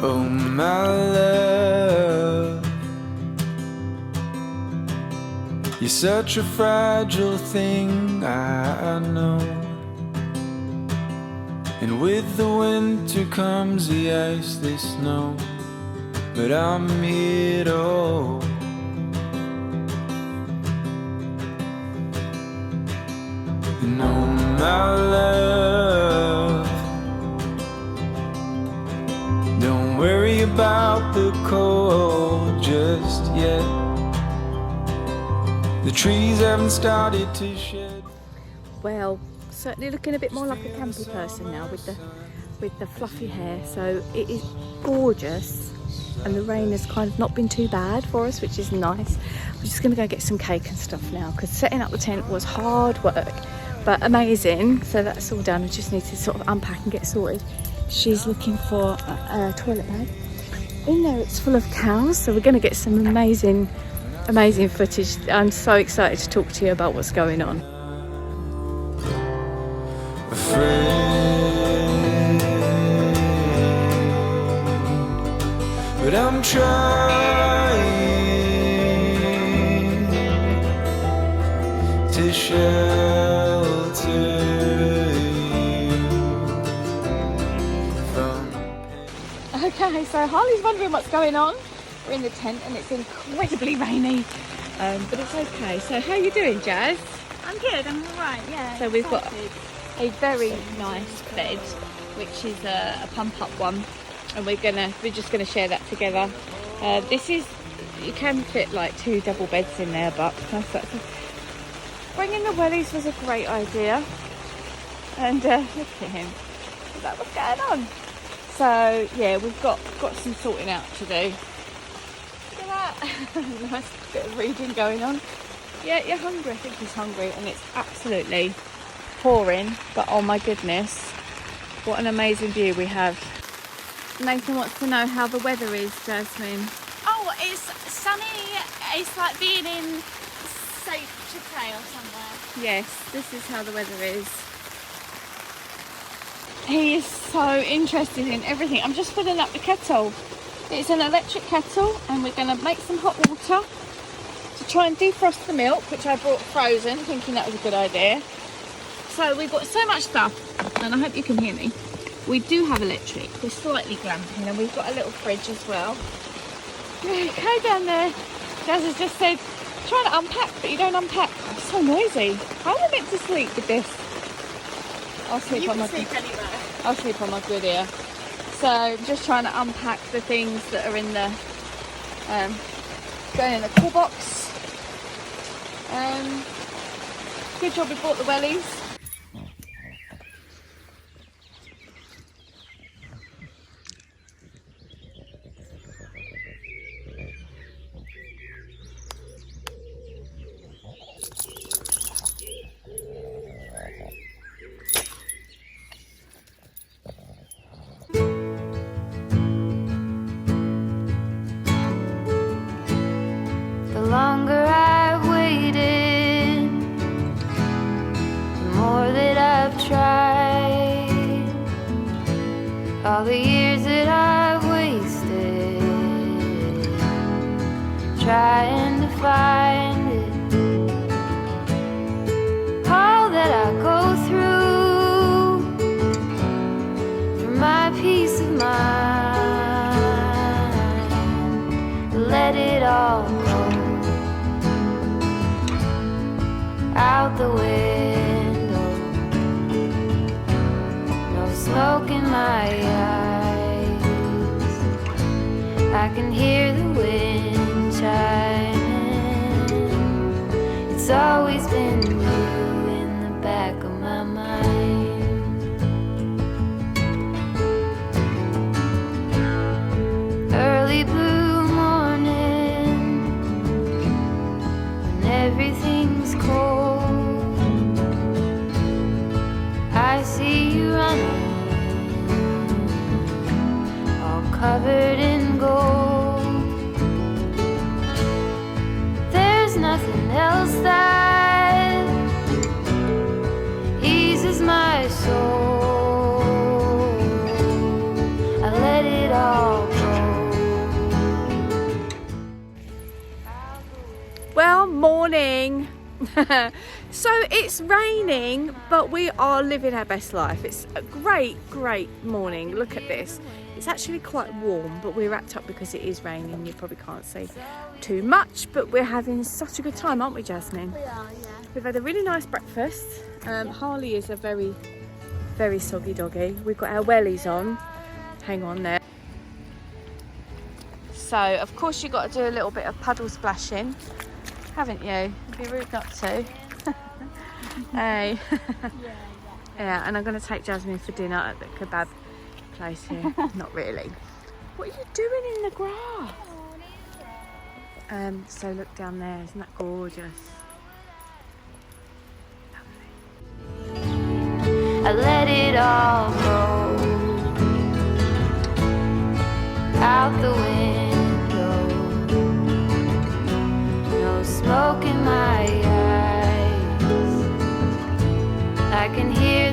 Oh my love, you're such a fragile thing, I know. And with the winter comes the ice, the snow, but I'm here to hold. And oh my love, don't worry about the cold just yet. The trees haven't started to shed. Well, certainly looking a bit more like a campy person now with the fluffy hair. So it is gorgeous, and the rain has kind of not been too bad for us, which is nice. We're just gonna go get some cake and stuff now, because setting up the tent was hard work, but amazing. So that's all done. We just need to sort of unpack and get sorted. She's looking for a toilet bag. In there it's full of cows, so we're gonna get some amazing footage. I'm so excited to talk to you about what's going on. But I'm trying to shelter you from. Okay, so Harley's wondering what's going on. We're in the tent and it's incredibly rainy, but it's okay. So how are you doing, Jazz? I'm good, I'm alright, yeah. So we've got a very nice bed, which is a pump up one, and we're just gonna share that together. This is, you can fit like 2 double beds in there, but bringing the wellies was a great idea. And look at him, is that what's going on? So yeah, we've got some sorting out to do. Look at that. Nice bit of reading going on. Yeah, you're hungry. I think he's hungry, and it's absolutely pouring, but oh my goodness, what an amazing view we have. Nathan wants to know how the weather is, Jasmine. Oh, it's sunny. It's like being in, say, Chile or somewhere. Yes, this is how the weather is. He is so interested in everything. I'm just filling up the kettle. It's an electric kettle, and we're going to make some hot water to try and defrost the milk, which I brought frozen, thinking that was a good idea. So we've got so much stuff, and I hope you can hear me. We do have electric, we're slightly glamping, and we've got a little fridge as well. Go down there. Jazz has just said, trying to unpack, but you don't unpack. It's so noisy. How am I meant to sleep with this? I'll sleep on my good ear. So I'm just trying to unpack the things that are in the, going in the cool box. Good job we bought the wellies. The longer I've waited, the more that I've tried. All the years that I've wasted trying to find it. All that I go through for my peace of mind, let it all go out the window. No smoke in my eyes. I can hear the wind chiming. It's always been you in the back of my mind. Early blue morning, when everything's cold, I see you running, all covered in gold. There's nothing else that eases my soul. I let it all go morning. So it's raining, but we are living our best life. It's a great morning. Look at this. It's actually quite warm, but we're wrapped up because it is raining. You probably can't see too much, but we're having such a good time, aren't we, Jasmine? We are, yeah. We've had a really nice breakfast. Harley is a very soggy doggy. We've got our wellies on. Hang on there. So, of course, you've got to do a little bit of puddle splashing, haven't you? It'd be rude not to. Hey. Yeah, and I'm going to take Jasmine for dinner at the kebab place here. Not really. What are you doing in the grass? So look down there, isn't that gorgeous? I let it all go out the window. No smoke in my eyes. I can hear